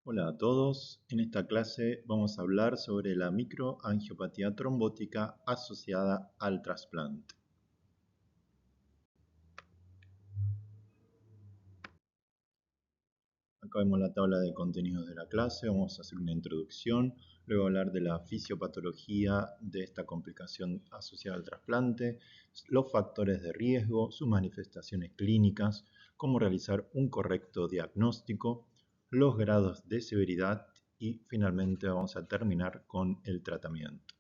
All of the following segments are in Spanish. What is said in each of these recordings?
Hola a todos, en esta clase vamos a hablar sobre la microangiopatía trombótica asociada al trasplante. Acá vemos la tabla de contenidos de la clase, vamos a hacer una introducción, luego hablar de la fisiopatología de esta complicación asociada al trasplante, los factores de riesgo, sus manifestaciones clínicas, cómo realizar un correcto diagnóstico, los grados de severidad y finalmente vamos a terminar con el tratamiento.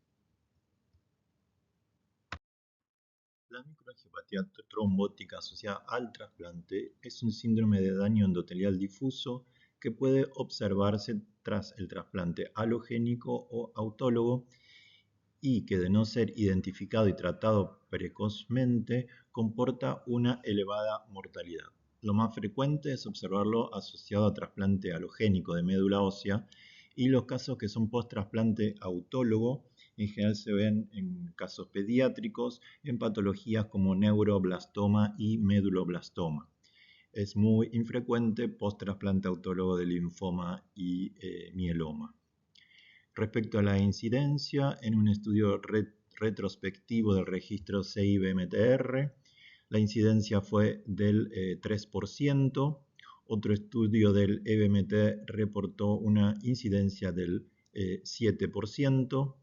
La microangiopatía trombótica asociada al trasplante es un síndrome de daño endotelial difuso que puede observarse tras el trasplante alogénico o autólogo y que, de no ser identificado y tratado precozmente, comporta una elevada mortalidad. Lo más frecuente es observarlo asociado a trasplante alogénico de médula ósea, y los casos que son post-trasplante autólogo en general se ven en casos pediátricos en patologías como neuroblastoma y meduloblastoma. Es muy infrecuente post-trasplante autólogo de linfoma y mieloma. Respecto a la incidencia, en un estudio retrospectivo del registro CIBMTR, la incidencia fue del 3%. Otro estudio del EBMT reportó una incidencia del 7%.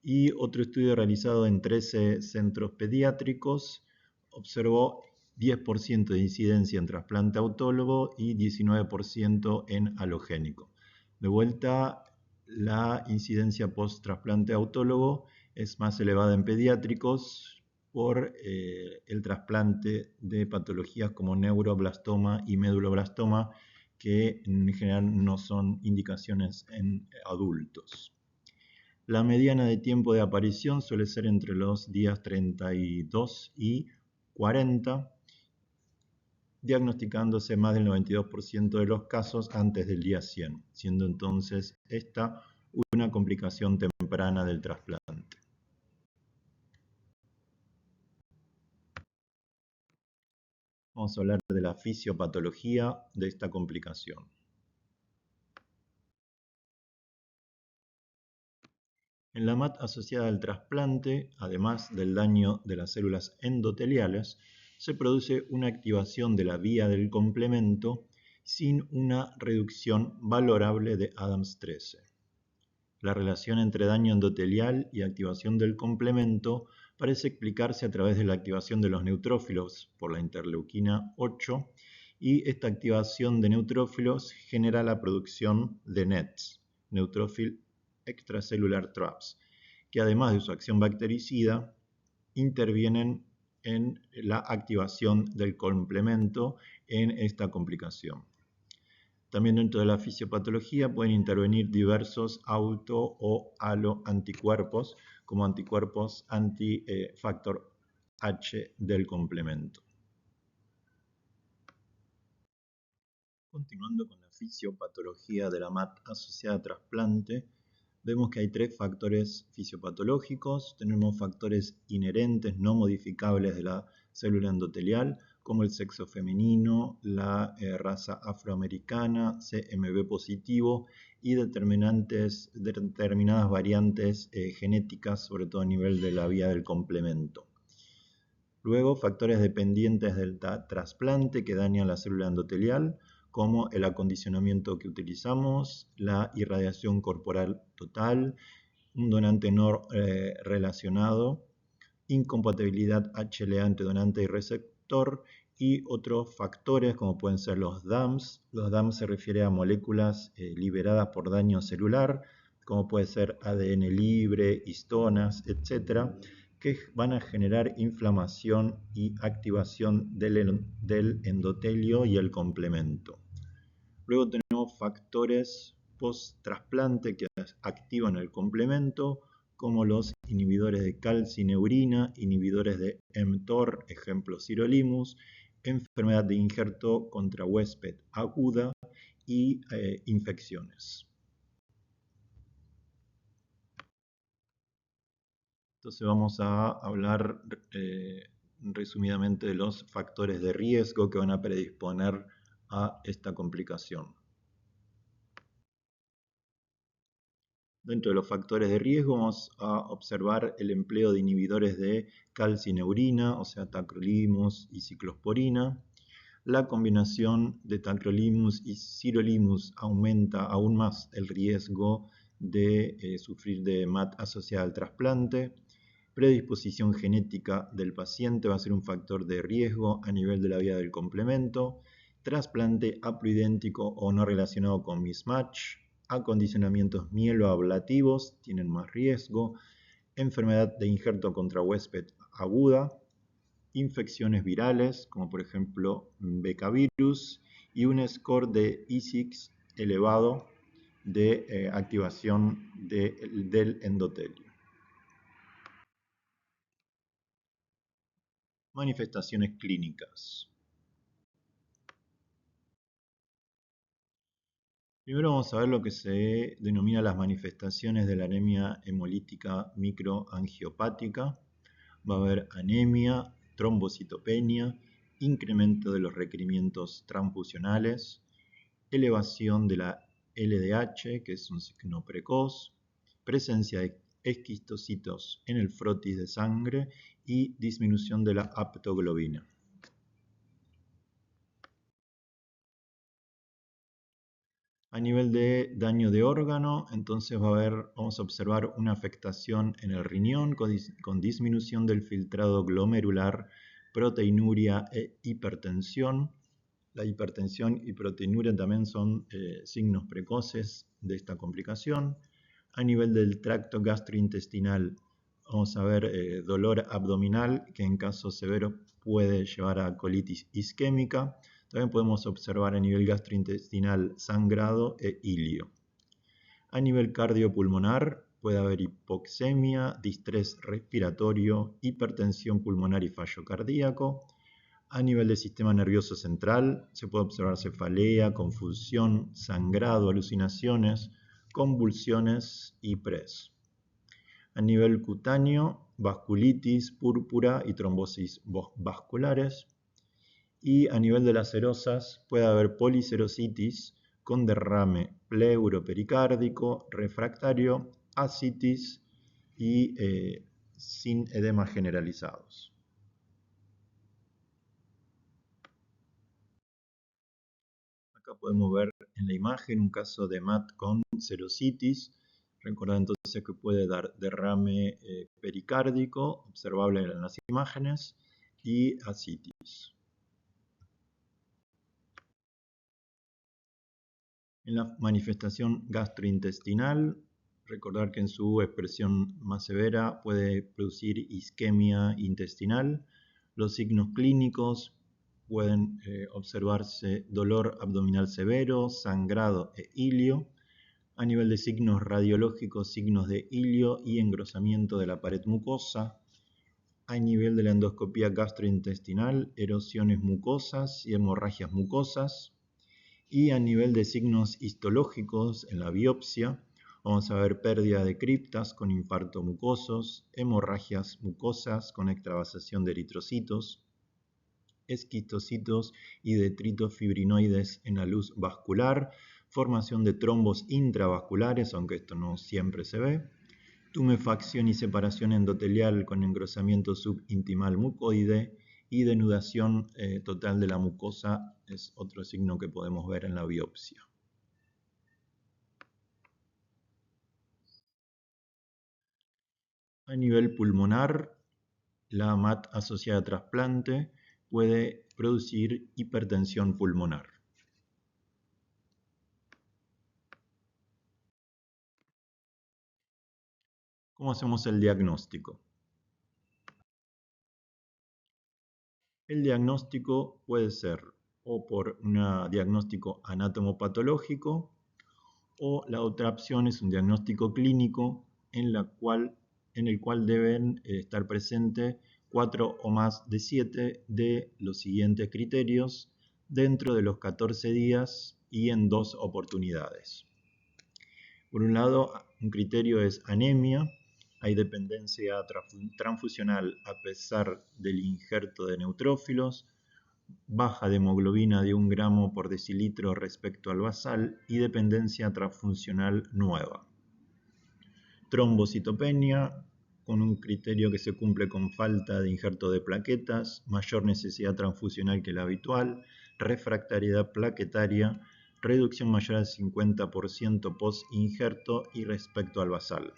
Y otro estudio realizado en 13 centros pediátricos observó 10% de incidencia en trasplante autólogo y 19% en alogénico. De vuelta, la incidencia post-trasplante autólogo es más elevada en pediátricos por el trasplante de patologías como neuroblastoma y meduloblastoma, que en general no son indicaciones en adultos. La mediana de tiempo de aparición suele ser entre los días 32 y 40, diagnosticándose más del 92% de los casos antes del día 100, siendo entonces esta una complicación temprana del trasplante. Vamos a hablar de la fisiopatología de esta complicación. En la MAT asociada al trasplante, además del daño de las células endoteliales, se produce una activación de la vía del complemento sin una reducción valorable de Adams-13. La relación entre daño endotelial y activación del complemento parece explicarse a través de la activación de los neutrófilos por la interleuquina 8, y esta activación de neutrófilos genera la producción de NETs, Neutrophil Extracellular Traps, que además de su acción bactericida, intervienen en la activación del complemento en esta complicación. También dentro de la fisiopatología pueden intervenir diversos auto o aloanticuerpos, como anticuerpos anti-factor H del complemento. Continuando con la fisiopatología de la MAT asociada a trasplante, vemos que hay tres factores fisiopatológicos. Tenemos factores inherentes no modificables de la célula endotelial, como el sexo femenino, la raza afroamericana, CMV positivo y determinadas variantes genéticas, sobre todo a nivel de la vía del complemento. Luego, factores dependientes del trasplante que dañan la célula endotelial, como el acondicionamiento que utilizamos, la irradiación corporal total, un donante no relacionado, incompatibilidad HLA entre donante y receptor, y otros factores como pueden ser los DAMs. Los DAMs se refiere a moléculas liberadas por daño celular, como puede ser ADN libre, histonas, etc., que van a generar inflamación y activación del endotelio y el complemento. Luego tenemos factores post-trasplante que activan el complemento, como los inhibidores de calcineurina, inhibidores de mTOR, ejemplo sirolimus, enfermedad de injerto contra huésped aguda y infecciones. Entonces vamos a hablar resumidamente de los factores de riesgo que van a predisponer a esta complicación. Dentro de los factores de riesgo vamos a observar el empleo de inhibidores de calcineurina, o sea, tacrolimus y ciclosporina. La combinación de tacrolimus y sirolimus aumenta aún más el riesgo de sufrir de MAT asociada al trasplante. Predisposición genética del paciente va a ser un factor de riesgo a nivel de la vía del complemento. Trasplante haploidéntico o no relacionado con mismatch. Acondicionamientos mieloablativos tienen más riesgo. Enfermedad de injerto contra huésped aguda. Infecciones virales, como por ejemplo becavirus. Y un score de E6 elevado de activación del endotelio. Manifestaciones clínicas. Primero vamos a ver lo que se denomina las manifestaciones de la anemia hemolítica microangiopática. Va a haber anemia, trombocitopenia, incremento de los requerimientos transfusionales, elevación de la LDH, que es un signo precoz, presencia de esquistocitos en el frotis de sangre y disminución de la aptoglobina. A nivel de daño de órgano, entonces vamos a observar una afectación en el riñón con disminución del filtrado glomerular, proteinuria e hipertensión. La hipertensión y proteinuria también son signos precoces de esta complicación. A nivel del tracto gastrointestinal, vamos a ver dolor abdominal, que en caso severo puede llevar a colitis isquémica. También podemos observar a nivel gastrointestinal sangrado e ilio. A nivel cardiopulmonar puede haber hipoxemia, distrés respiratorio, hipertensión pulmonar y fallo cardíaco. A nivel del sistema nervioso central se puede observar cefalea, confusión, sangrado, alucinaciones, convulsiones y PRES. A nivel cutáneo, vasculitis, púrpura y trombosis vasculares. Y a nivel de las serosas puede haber poliserositis con derrame pleuropericárdico, refractario, ascitis y sin edemas generalizados. Acá podemos ver en la imagen un caso de MAT con serositis. Recordad entonces que puede dar derrame pericárdico, observable en las imágenes, y ascitis. En la manifestación gastrointestinal, recordar que en su expresión más severa puede producir isquemia intestinal. Los signos clínicos pueden observarse dolor abdominal severo, sangrado e ilio. A nivel de signos radiológicos, signos de ilio y engrosamiento de la pared mucosa. A nivel de la endoscopía gastrointestinal, erosiones mucosas y hemorragias mucosas. Y a nivel de signos histológicos en la biopsia, vamos a ver pérdida de criptas con infarto mucosos, hemorragias mucosas con extravasación de eritrocitos, esquistocitos y detritos fibrinoides en la luz vascular, formación de trombos intravasculares, aunque esto no siempre se ve, tumefacción y separación endotelial con engrosamiento subintimal mucoide y denudación total de la mucosa es otro signo que podemos ver en la biopsia. A nivel pulmonar, la MAT asociada a trasplante puede producir hipertensión pulmonar. ¿Cómo hacemos el diagnóstico? El diagnóstico puede ser o por un diagnóstico anatomopatológico, o la otra opción es un diagnóstico clínico en el cual deben estar presentes 4 o más de 7 de los siguientes criterios dentro de los 14 días y en 2 oportunidades. Por un lado, un criterio es anemia. Hay dependencia transfusional a pesar del injerto de neutrófilos, baja de hemoglobina de 1 gramo por decilitro respecto al basal y dependencia transfuncional nueva. trombocitopenia, con un criterio que se cumple con falta de injerto de plaquetas, mayor necesidad transfusional que la habitual, refractariedad plaquetaria, reducción mayor al 50% post-injerto y respecto al basal.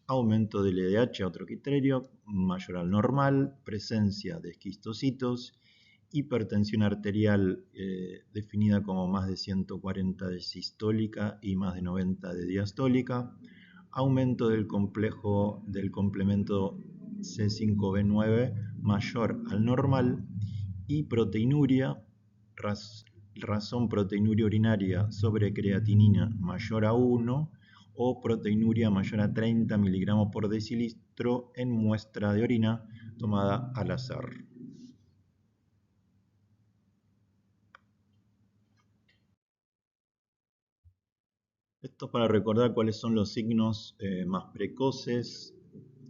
Aumento del LDH, otro criterio, mayor al normal, presencia de esquistocitos, hipertensión arterial definida como más de 140 de sistólica y más de 90 de diastólica, aumento del complemento C5b9 mayor al normal y proteinuria, razón proteinuria urinaria sobre creatinina mayor a 1 o proteinuria mayor a 30 miligramos por decilitro en muestra de orina tomada al azar. Esto para recordar cuáles son los signos más precoces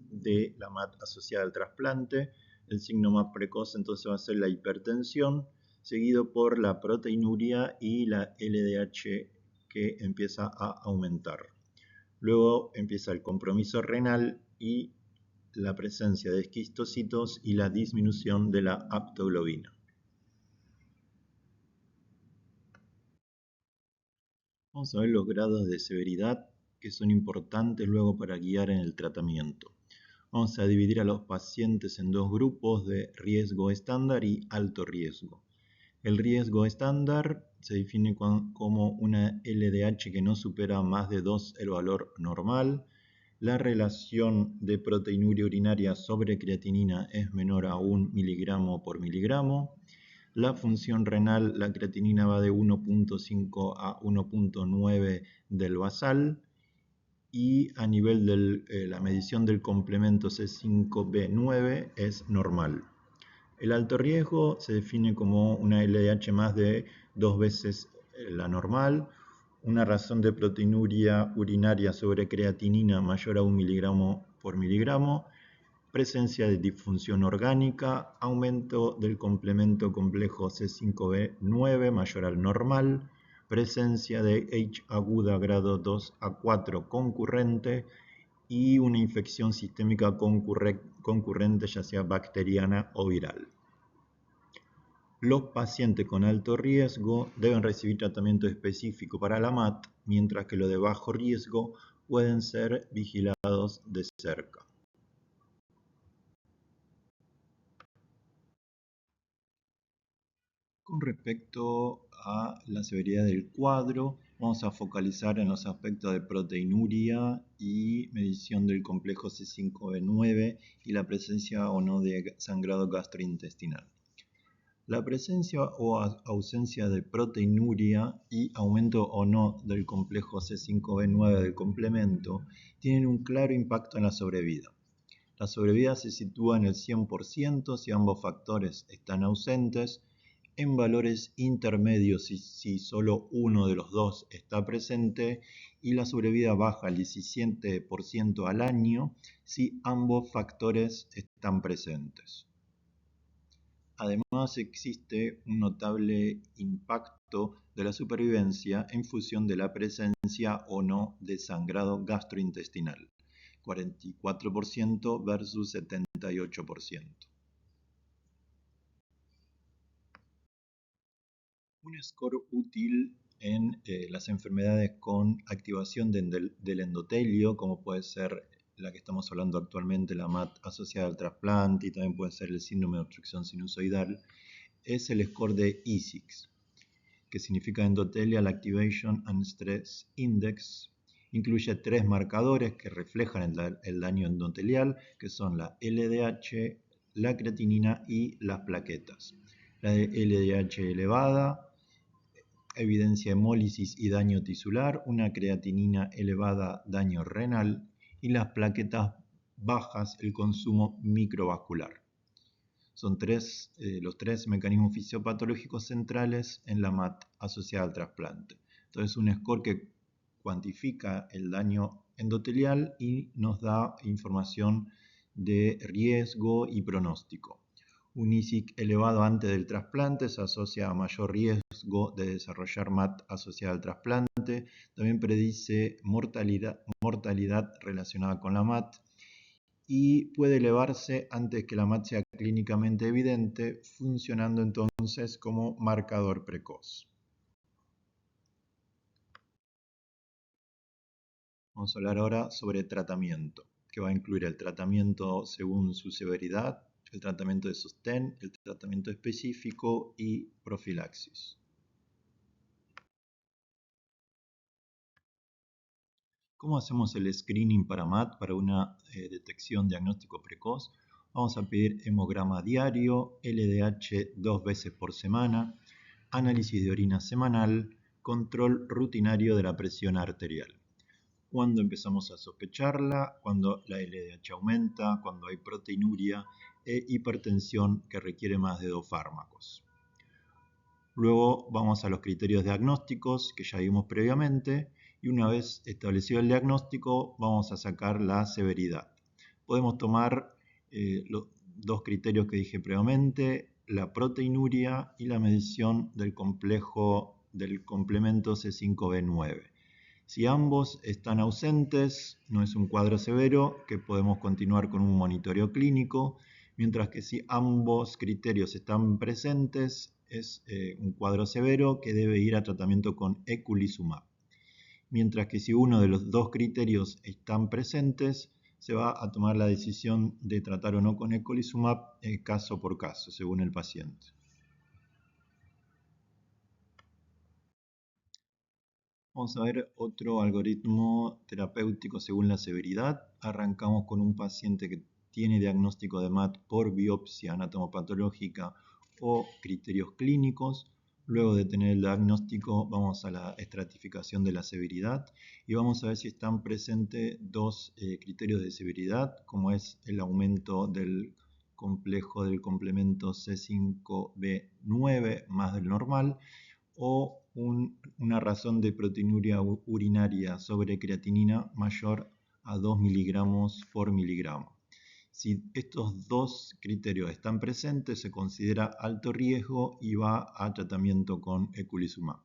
de la MAT asociada al trasplante. El signo más precoz entonces va a ser la hipertensión, seguido por la proteinuria y la LDH que empieza a aumentar. Luego empieza el compromiso renal y la presencia de esquistocitos y la disminución de la aptoglobina. Vamos a ver los grados de severidad que son importantes luego para guiar en el tratamiento. Vamos a dividir a los pacientes en dos grupos de riesgo estándar y alto riesgo. El riesgo estándar se define como una LDH que no supera más de 2 el valor normal. La relación de proteinuria urinaria sobre creatinina es menor a 1 miligramo por miligramo. La función renal, la creatinina va de 1.5 a 1.9 del basal. Y a nivel de la medición del complemento C5b9 es normal. El alto riesgo se define como una LDH más de 2 veces la normal, una razón de proteinuria urinaria sobre creatinina mayor a 1 miligramo por miligramo, presencia de disfunción orgánica, aumento del complemento complejo C5b9 mayor al normal, presencia de H aguda grado 2 a 4 concurrente y una infección sistémica concurrente, ya sea bacteriana o viral. Los pacientes con alto riesgo deben recibir tratamiento específico para la MAT, mientras que los de bajo riesgo pueden ser vigilados de cerca. Con respecto a la severidad del cuadro, vamos a focalizar en los aspectos de proteinuria y medición del complejo C5b9 y la presencia o no de sangrado gastrointestinal. La presencia o ausencia de proteinuria y aumento o no del complejo C5b9 del complemento tienen un claro impacto en la sobrevida. La sobrevida se sitúa en el 100% si ambos factores están ausentes, en valores intermedios si solo uno de los dos está presente, y la sobrevida baja al 17% al año si ambos factores están presentes. Además, existe un notable impacto de la supervivencia en función de la presencia o no de sangrado gastrointestinal, 44% versus 78%. Un score útil en las enfermedades con activación del endotelio, como puede ser la que estamos hablando actualmente, la MAT asociada al trasplante, y también puede ser el síndrome de obstrucción sinusoidal, es el score de EASIX, que significa Endothelial Activation and Stress Index. Incluye 3 marcadores que reflejan el daño endotelial, que son la LDH, la creatinina y las plaquetas. La de LDH elevada, evidencia hemólisis y daño tisular, una creatinina elevada, daño renal, y las plaquetas bajas, el consumo microvascular. Son los 3 mecanismos fisiopatológicos centrales en la MAT asociada al trasplante. Entonces, un score que cuantifica el daño endotelial y nos da información de riesgo y pronóstico. Un ISIC elevado antes del trasplante se asocia a mayor riesgo de desarrollar MAT asociada al trasplante. También predice mortalidad relacionada con la MAT y puede elevarse antes que la MAT sea clínicamente evidente, funcionando entonces como marcador precoz. Vamos a hablar ahora sobre tratamiento, que va a incluir el tratamiento según su severidad, el tratamiento de sostén, el tratamiento específico y profilaxis. ¿Cómo hacemos el screening para MAT para una detección diagnóstico precoz? Vamos a pedir hemograma diario, LDH 2 veces por semana, análisis de orina semanal, control rutinario de la presión arterial. Cuando empezamos a sospecharla, cuando la LDH aumenta, cuando hay proteinuria e hipertensión que requiere más de 2 fármacos. Luego vamos a los criterios diagnósticos que ya vimos previamente y una vez establecido el diagnóstico vamos a sacar la severidad. Podemos tomar los dos criterios que dije previamente, la proteinuria y la medición del complejo del complemento C5b9. Si ambos están ausentes, no es un cuadro severo que podemos continuar con un monitoreo clínico, mientras que si ambos criterios están presentes, es un cuadro severo que debe ir a tratamiento con eculizumab. Mientras que si uno de los dos criterios están presentes, se va a tomar la decisión de tratar o no con eculizumab caso por caso, según el paciente. Vamos a ver otro algoritmo terapéutico según la severidad. Arrancamos con un paciente que tiene diagnóstico de MAT por biopsia anatomopatológica o criterios clínicos. Luego de tener el diagnóstico vamos a la estratificación de la severidad y vamos a ver si están presentes dos criterios de severidad, como es el aumento del complejo del complemento C5b9 más del normal, o una razón de proteinuria urinaria sobre creatinina mayor a 2 miligramos por miligramo. Si estos dos criterios están presentes, se considera alto riesgo y va a tratamiento con eculizumab.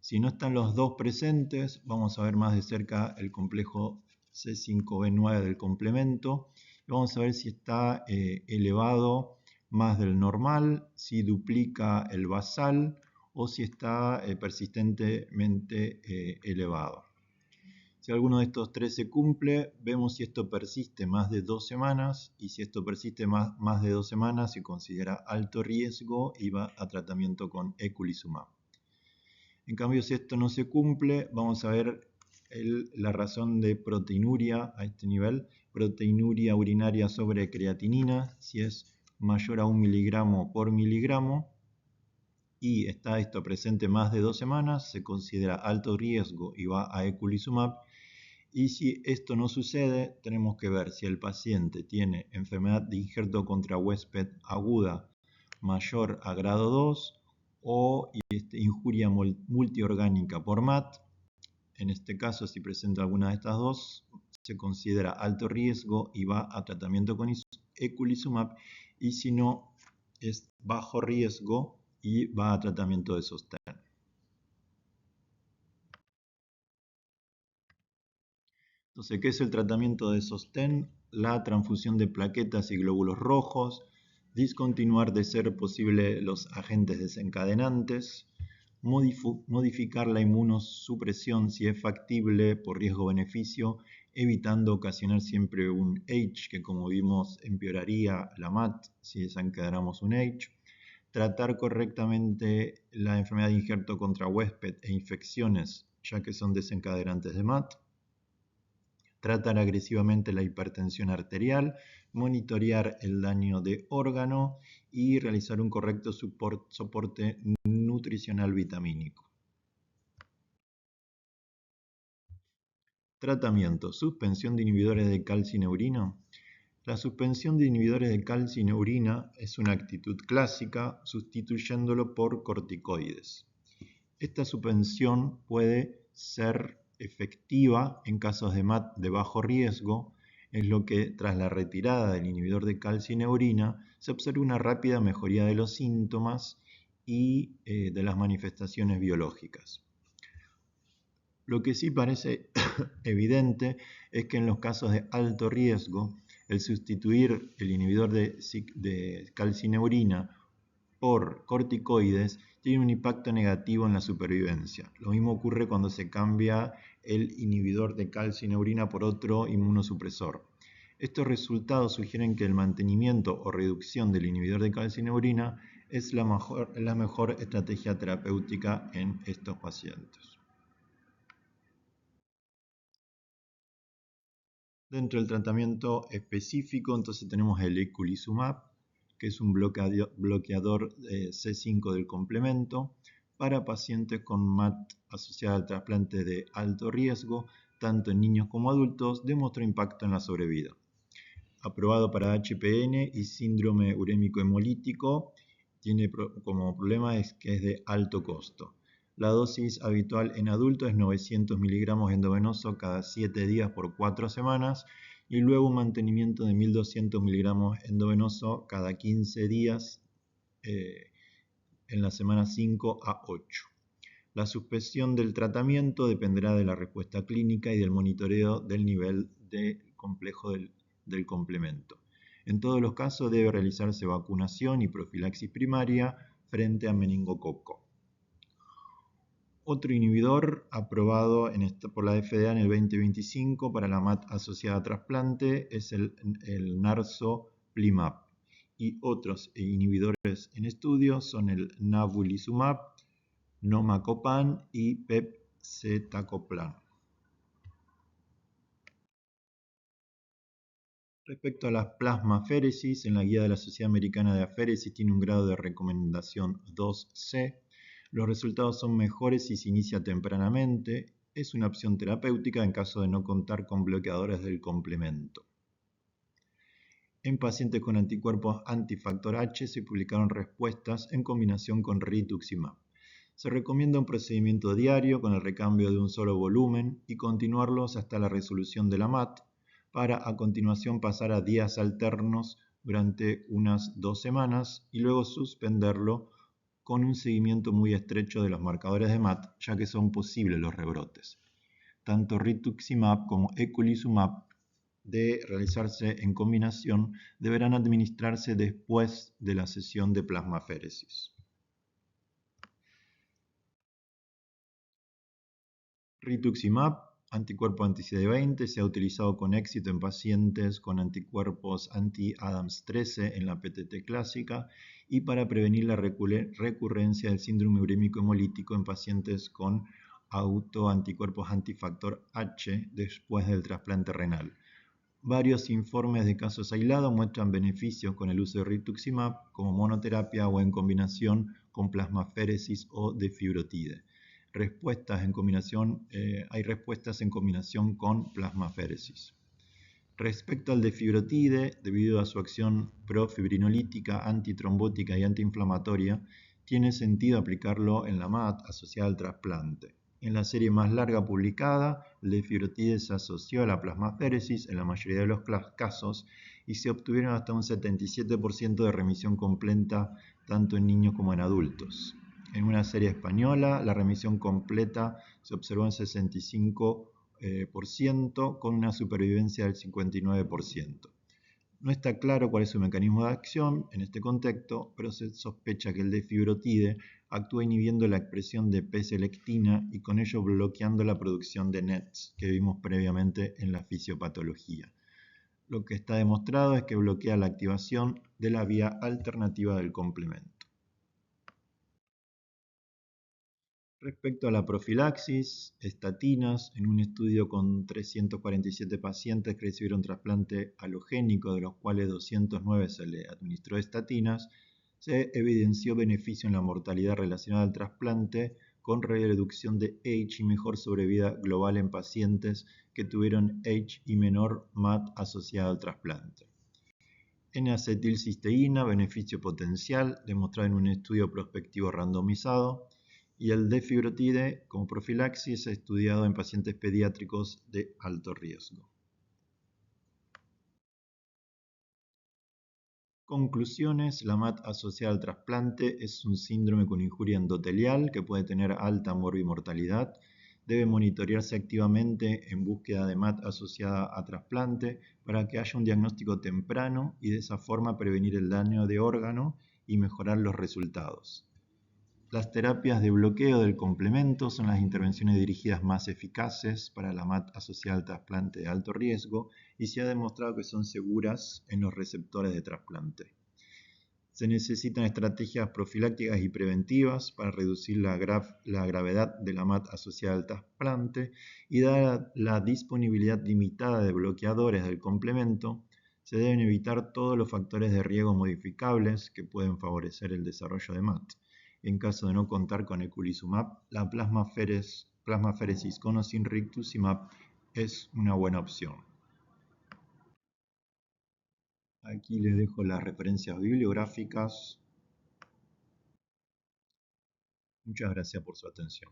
Si no están los dos presentes, vamos a ver más de cerca el complejo C5b9 del complemento. Vamos a ver si está elevado más del normal, si duplica el basal o si está persistentemente elevado. Si alguno de estos tres se cumple, vemos si esto persiste más de 2 semanas y si esto persiste más de 2 semanas se considera alto riesgo y va a tratamiento con eculizumab. En cambio, si esto no se cumple, vamos a ver la razón de proteinuria a este nivel, proteinuria urinaria sobre creatinina, si es mayor a 1 miligramo por miligramo y está esto presente más de 2 semanas, se considera alto riesgo y va a eculizumab. Y si esto no sucede, tenemos que ver si el paciente tiene enfermedad de injerto contra huésped aguda mayor a grado 2 o injuria multiorgánica por MAT. En este caso, si presenta alguna de estas dos, se considera alto riesgo y va a tratamiento con eculizumab, y si no, es bajo riesgo y va a tratamiento de sostén. Entonces, ¿qué es el tratamiento de sostén? La transfusión de plaquetas y glóbulos rojos, discontinuar de ser posible los agentes desencadenantes, modificar la inmunosupresión si es factible por riesgo-beneficio, evitando ocasionar siempre un H, que como vimos empeoraría la MAT si desencadenamos un H, tratar correctamente la enfermedad de injerto contra huésped e infecciones, ya que son desencadenantes de MAT, tratar agresivamente la hipertensión arterial, monitorear el daño de órgano y realizar un correcto soporte nutricional vitamínico. Tratamiento: suspensión de inhibidores de calcineurina. La suspensión de inhibidores de calcineurina es una actitud clásica sustituyéndolo por corticoides. Esta suspensión puede ser efectiva en casos de MAT de bajo riesgo, es lo que, tras la retirada del inhibidor de calcineurina, se observa una rápida mejoría de los síntomas y de las manifestaciones biológicas. Lo que sí parece evidente es que en los casos de alto riesgo, el sustituir el inhibidor de calcineurina por corticoides tiene un impacto negativo en la supervivencia. Lo mismo ocurre cuando se cambia el inhibidor de calcineurina por otro inmunosupresor. Estos resultados sugieren que el mantenimiento o reducción del inhibidor de calcineurina es la mejor estrategia terapéutica en estos pacientes. Dentro del tratamiento específico, entonces tenemos el eculizumab, que es un bloqueador C5 del complemento para pacientes con MAT asociada al trasplante de alto riesgo, tanto en niños como adultos, demostró impacto en la sobrevida. Aprobado para HPN y síndrome urémico hemolítico, tiene como problema que es de alto costo. La dosis habitual en adultos es 900 miligramos endovenoso cada 7 días por 4 semanas y luego un mantenimiento de 1200 miligramos endovenoso cada 15 días en la semana 5 a 8. La suspensión del tratamiento dependerá de la respuesta clínica y del monitoreo del nivel de complejo del complemento. En todos los casos debe realizarse vacunación y profilaxis primaria frente a meningococo. Otro inhibidor aprobado por la FDA en el 2025 para la MAT asociada a trasplante es el narsoplimab. Y otros inhibidores en estudio son el nabulizumab, nomacopan y pepcetacoplan. Respecto a las plasmaféresis, en la guía de la Sociedad Americana de Aféresis tiene un grado de recomendación 2C. Los resultados son mejores si se inicia tempranamente. Es una opción terapéutica en caso de no contar con bloqueadores del complemento. En pacientes con anticuerpos antifactor H se publicaron respuestas en combinación con rituximab. Se recomienda un procedimiento diario con el recambio de un solo volumen y continuarlos hasta la resolución de la MAT, para a continuación pasar a días alternos durante unas 2 semanas y luego suspenderlo con un seguimiento muy estrecho de los marcadores de MAT, ya que son posibles los rebrotes. Tanto rituximab como eculizumab, de realizarse en combinación, deberán administrarse después de la sesión de plasmaféresis. Rituximab, anticuerpo anti-CD20, se ha utilizado con éxito en pacientes con anticuerpos anti-ADAMS13 en la PTT clásica y para prevenir la recurrencia del síndrome urémico hemolítico en pacientes con autoanticuerpos antifactor H después del trasplante renal. Varios informes de casos aislados muestran beneficios con el uso de rituximab como monoterapia o en combinación con plasmaféresis o defibrotide. Hay respuestas en combinación con plasmaféresis. Respecto al defibrotide, debido a su acción profibrinolítica, antitrombótica y antiinflamatoria, tiene sentido aplicarlo en la MAT asociada al trasplante. En la serie más larga publicada, el defibrotide se asoció a la plasmaféresis en la mayoría de los casos y se obtuvieron hasta un 77% de remisión completa tanto en niños como en adultos. En una serie española, la remisión completa se observó en 65% con una supervivencia del 59%. No está claro cuál es su mecanismo de acción en este contexto, pero se sospecha que el defibrotide actúa inhibiendo la expresión de P-selectina y con ello bloqueando la producción de NETs que vimos previamente en la fisiopatología. Lo que está demostrado es que bloquea la activación de la vía alternativa del complemento. Respecto a la profilaxis, estatinas, en un estudio con 347 pacientes que recibieron trasplante halogénico, de los cuales 209 se le administró estatinas, se evidenció beneficio en la mortalidad relacionada al trasplante con reducción de H y mejor sobrevida global en pacientes que tuvieron H y menor MAT asociada al trasplante. N-acetilcisteína, beneficio potencial, demostrado en un estudio prospectivo randomizado, y el defibrotide como profilaxis estudiado en pacientes pediátricos de alto riesgo. Conclusiones: la MAT asociada al trasplante es un síndrome con injuria endotelial que puede tener alta morbimortalidad. Debe monitorearse activamente en búsqueda de MAT asociada a trasplante para que haya un diagnóstico temprano y de esa forma prevenir el daño de órgano y mejorar los resultados. Las terapias de bloqueo del complemento son las intervenciones dirigidas más eficaces para la MAT asociada al trasplante de alto riesgo y se ha demostrado que son seguras en los receptores de trasplante. Se necesitan estrategias profilácticas y preventivas para reducir la gravedad de la MAT asociada al trasplante y dada la disponibilidad limitada de bloqueadores del complemento, se deben evitar todos los factores de riesgo modificables que pueden favorecer el desarrollo de MAT. En caso de no contar con eculizumab, la plasmaféresis con o sin rituximab es una buena opción. Aquí les dejo las referencias bibliográficas. Muchas gracias por su atención.